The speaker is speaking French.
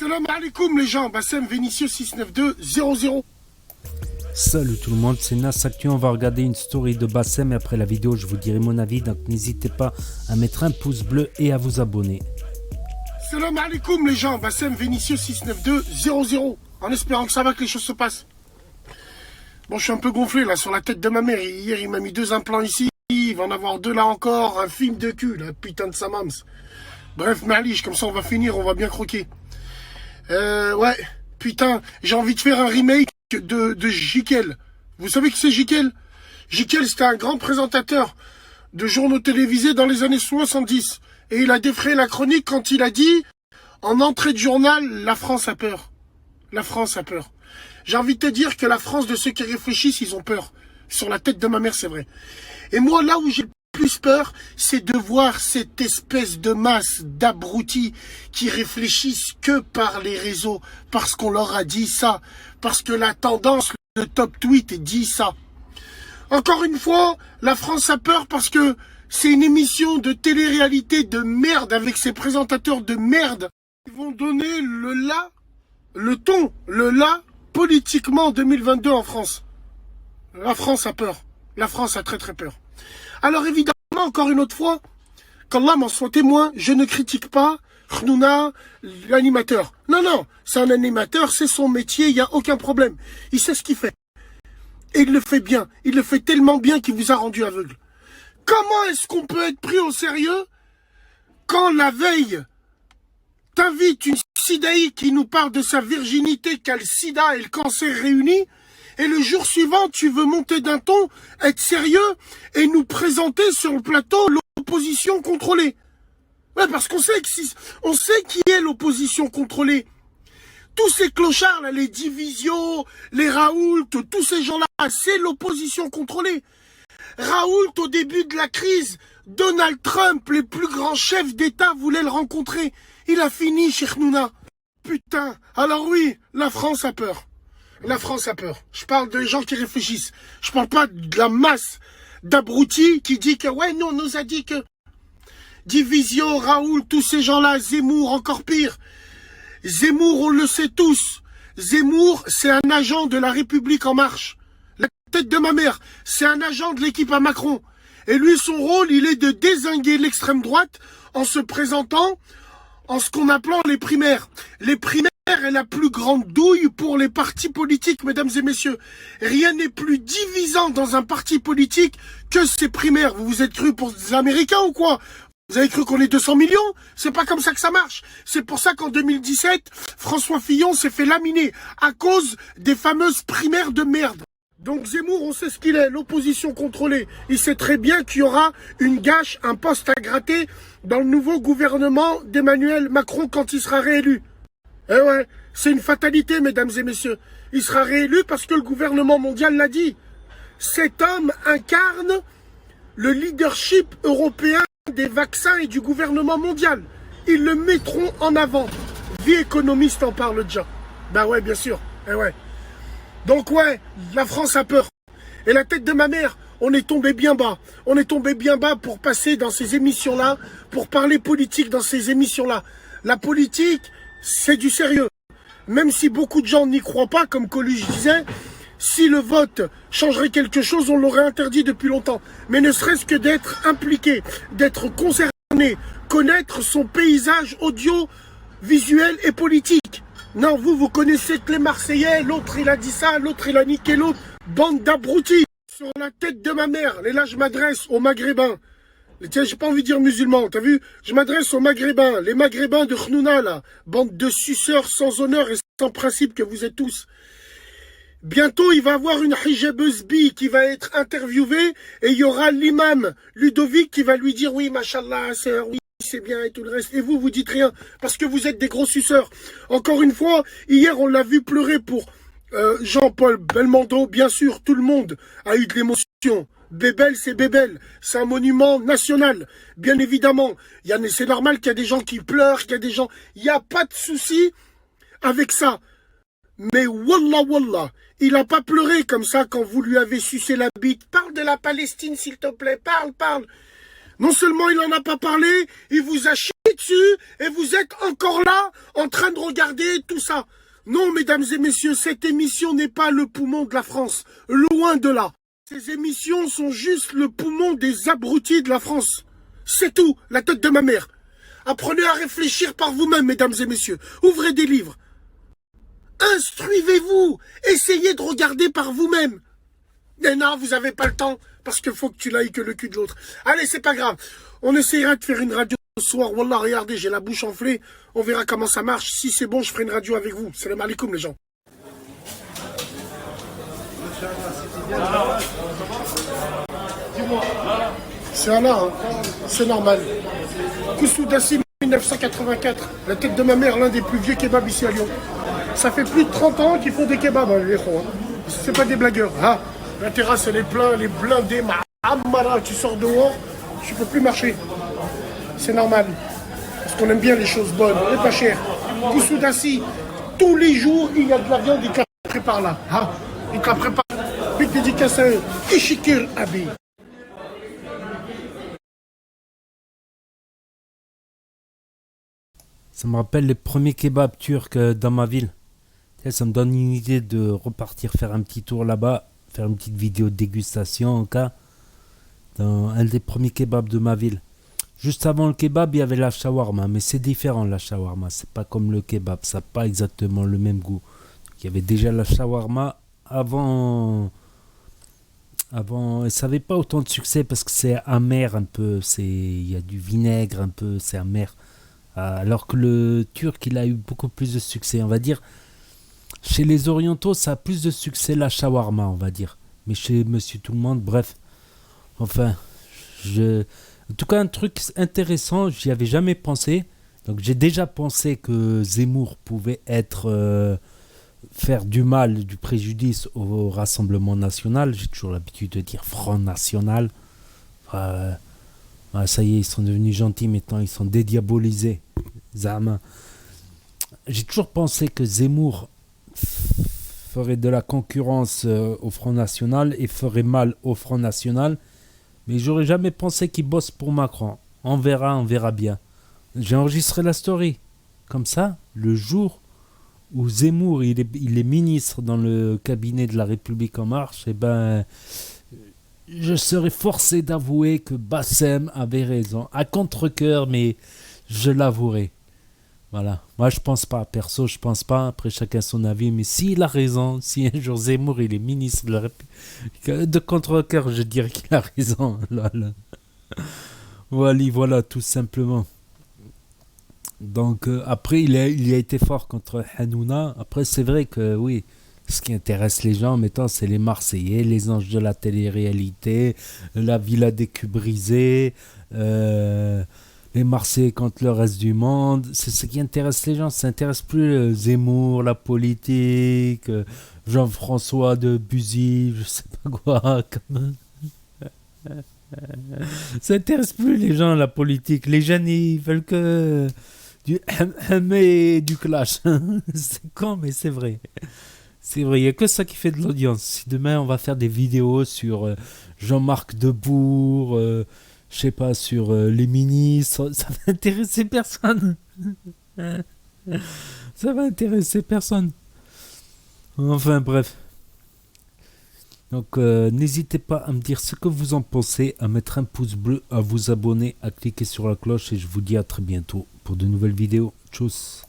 Salam alaikum les gens, Bassem Vénitieux 69200. Salut tout le monde, c'est Nas Actu. On va regarder une story de Bassem et après la vidéo je vous dirai mon avis, donc n'hésitez pas à mettre un pouce bleu et à vous abonner. Salam alaikum les gens, Bassem Vénitieux 69200. En espérant que ça va, que les choses se passent. Bon, je suis un peu gonflé là sur la tête de ma mère. Hier il m'a mis 2 implants ici, il va en avoir 2 là encore, un film de cul, la putain de sa mams. Bref, Maliche, comme ça on va finir, on va bien croquer. Ouais, putain, j'ai envie de faire un remake de Jikel. Vous savez qui c'est Jikel? Jikel, c'était un grand présentateur de journaux télévisés dans les années 70. Et il a défrayé la chronique quand il a dit, en entrée de journal, la France a peur. La France a peur. J'ai envie de te dire que la France, de ceux qui réfléchissent, ils ont peur. Sur la tête de ma mère, c'est vrai. Et moi, là où j'ai plus peur, c'est de voir cette espèce de masse d'abrutis qui réfléchissent que par les réseaux, parce qu'on leur a dit ça, parce que la tendance, le top tweet dit ça. Encore une fois, la France a peur parce que c'est une émission de télé-réalité de merde avec ses présentateurs de merde. Ils vont donner le ton, politiquement en 2022 en France. La France a peur. La France a très très peur. Alors évidemment, encore une autre fois, qu'Allah m'en soit témoin, je ne critique pas Khnouna, l'animateur. Non, non, c'est un animateur, c'est son métier, il n'y a aucun problème. Il sait ce qu'il fait. Et il le fait bien. Il le fait tellement bien qu'il vous a rendu aveugle. Comment est-ce qu'on peut être pris au sérieux quand la veille t'invite une sidaï qui nous parle de sa virginité, qu'a le sida et le cancer réunis, et le jour suivant, tu veux monter d'un ton, être sérieux et nous présenter sur le plateau l'opposition contrôlée. Ouais, parce qu'on sait on sait qui est l'opposition contrôlée. Tous ces clochards, là, les Divisio, les Raoult, tous ces gens-là, c'est l'opposition contrôlée. Raoult, au début de la crise, Donald Trump, les plus grands chefs d'État voulaient le rencontrer. Il a fini chez Khnouna. Putain, alors oui, la France a peur. La France a peur. Je parle de gens qui réfléchissent. Je parle pas de la masse d'abrutis qui dit que, ouais, nous, on nous a dit que Divisio, Raoult, tous ces gens-là, Zemmour, encore pire. Zemmour, on le sait tous. Zemmour, c'est un agent de la République en marche. La tête de ma mère, c'est un agent de l'équipe à Macron. Et lui, son rôle, il est de dézinguer l'extrême droite en se présentant en ce qu'on appelant les primaires. Les primaires est la plus grande douille pour les partis politiques, mesdames et messieurs. Rien n'est plus divisant dans un parti politique que ces primaires. Vous vous êtes cru pour des Américains ou quoi? Vous avez cru qu'on est 200 millions? C'est pas comme ça que ça marche. C'est pour ça qu'en 2017, François Fillon s'est fait laminer à cause des fameuses primaires de merde. Donc Zemmour, on sait ce qu'il est, l'opposition contrôlée. Il sait très bien qu'il y aura une gâche, un poste à gratter dans le nouveau gouvernement d'Emmanuel Macron quand il sera réélu. Eh ouais, c'est une fatalité, mesdames et messieurs. Il sera réélu parce que le gouvernement mondial l'a dit. Cet homme incarne le leadership européen des vaccins et du gouvernement mondial. Ils le mettront en avant. Vie économiste en parle déjà. Bah ouais, bien sûr. Eh ouais. Donc ouais, la France a peur. Et la tête de ma mère, on est tombé bien bas. On est tombé bien bas pour passer dans ces émissions-là, pour parler politique dans ces émissions-là. La politique, c'est du sérieux. Même si beaucoup de gens n'y croient pas, comme Coluche disait, si le vote changerait quelque chose, on l'aurait interdit depuis longtemps. Mais ne serait-ce que d'être impliqué, d'être concerné, connaître son paysage audio, visuel et politique. Non, vous connaissez que les Marseillais, l'autre il a dit ça, l'autre il a niqué l'autre. Bande d'abrutis. Sur la tête de ma mère, et là je m'adresse aux Maghrébins. Tiens, j'ai pas envie de dire musulmans, t'as vu? Je m'adresse aux Maghrébins, les Maghrébins de Khnouna, là. Bande de suceurs sans honneur et sans principe que vous êtes tous. Bientôt, il va y avoir une hijabeuse bi qui va être interviewée et il y aura l'imam Ludovic qui va lui dire oui, machallah, oui, c'est bien et tout le reste. Et vous dites rien parce que vous êtes des gros suceurs. Encore une fois, hier, on l'a vu pleurer pour Jean-Paul Belmondo. Bien sûr, tout le monde a eu de l'émotion. Bébel, c'est Bébel. C'est un monument national. Bien évidemment. C'est normal qu'il y a des gens qui pleurent, qu'il y a des gens... Il n'y a pas de souci avec ça. Mais wallah, il n'a pas pleuré comme ça quand vous lui avez sucé la bite. Parle de la Palestine, s'il te plaît. Parle. Non seulement il n'en a pas parlé, il vous a dessus et vous êtes encore là en train de regarder tout ça. Non, mesdames et messieurs, cette émission n'est pas le poumon de la France. Loin de là. Ces émissions sont juste le poumon des abrutis de la France. C'est tout, la tête de ma mère. Apprenez à réfléchir par vous-même, mesdames et messieurs. Ouvrez des livres. Instruisez-vous. Essayez de regarder par vous-même. Mais non, vous n'avez pas le temps, parce qu'il faut que tu n'ailles que le cul de l'autre. Allez, c'est pas grave. On essayera de faire une radio ce soir. Wallah, regardez, j'ai la bouche enflée. On verra comment ça marche. Si c'est bon, je ferai une radio avec vous. Salam alaikum, les gens. C'est Allah, hein. C'est normal. Koussoudassi 1984, la tête de ma mère, l'un des plus vieux kebabs ici à Lyon. Ça fait plus de 30 ans qu'ils font des kebabs, hein, les gros. Hein. C'est pas des blagueurs. Ah, la terrasse, elle est pleine, elle est blindée. Amara, tu sors dehors, tu peux plus marcher. C'est normal. Parce qu'on aime bien les choses bonnes et pas chères. Koussoudassi, tous les jours, il y a de la viande, ils te la préparent là. Ah, ils te la préparent. Big dédicace à eux. Ishikir Abi. Ça me rappelle les premiers kebabs turcs dans ma ville. Ça me donne une idée de repartir faire un petit tour là-bas, faire une petite vidéo de dégustation en cas, dans un des premiers kebabs de ma ville. Juste avant le kebab, il y avait la shawarma, mais c'est différent la shawarma, c'est pas comme le kebab, ça n'a pas exactement le même goût. Il y avait déjà la shawarma avant, et ça n'avait pas autant de succès parce que c'est amer un peu, il y a du vinaigre un peu, c'est amer. Alors que le turc, il a eu beaucoup plus de succès, on va dire. Chez les orientaux, ça a plus de succès la shawarma, on va dire. Mais chez Monsieur Tout-le-Monde, bref. Enfin, en tout cas, un truc intéressant, j'y avais jamais pensé. Donc j'ai déjà pensé que Zemmour pouvait faire du mal, du préjudice au Rassemblement National. J'ai toujours l'habitude de dire Front National. Ça y est, ils sont devenus gentils maintenant, ils sont dédiabolisés. Zama. J'ai toujours pensé que Zemmour ferait de la concurrence au Front National et ferait mal au Front National, mais j'aurais jamais pensé qu'il bosse pour Macron. On verra bien. J'ai enregistré la story. Comme ça, le jour où Zemmour il est ministre dans le cabinet de la République En Marche, eh ben, je serais forcé d'avouer que Bassem avait raison. À contre-cœur, mais je l'avouerai. Voilà. Moi, je pense pas. Perso, je pense pas. Après, chacun son avis. Mais s'il a raison, si un jour Zemmour, il est ministre de la République, de contre-cœur, je dirais qu'il a raison. Voilà, tout simplement. Donc, après, il a été fort contre Hanouna. Après, c'est vrai que, oui, ce qui intéresse les gens, maintenant, c'est les Marseillais, les anges de la télé-réalité, la Villa des culs brisés, les Marseillais contre le reste du monde. C'est ce qui intéresse les gens. Ça n'intéresse plus Zemmour, la politique, Jean-François de Buzy, je sais pas quoi. Ça n'intéresse plus les gens, la politique. Les jeunes, ils veulent que du et du clash. C'est con, mais c'est vrai. C'est vrai, il n'y a que ça qui fait de l'audience. Si demain, on va faire des vidéos sur Jean-Marc Debourg, je sais pas, sur les ministres, ça va intéresser personne. Ça va intéresser personne. Enfin, bref. Donc, n'hésitez pas à me dire ce que vous en pensez, à mettre un pouce bleu, à vous abonner, à cliquer sur la cloche et je vous dis à très bientôt pour de nouvelles vidéos. Tchuss.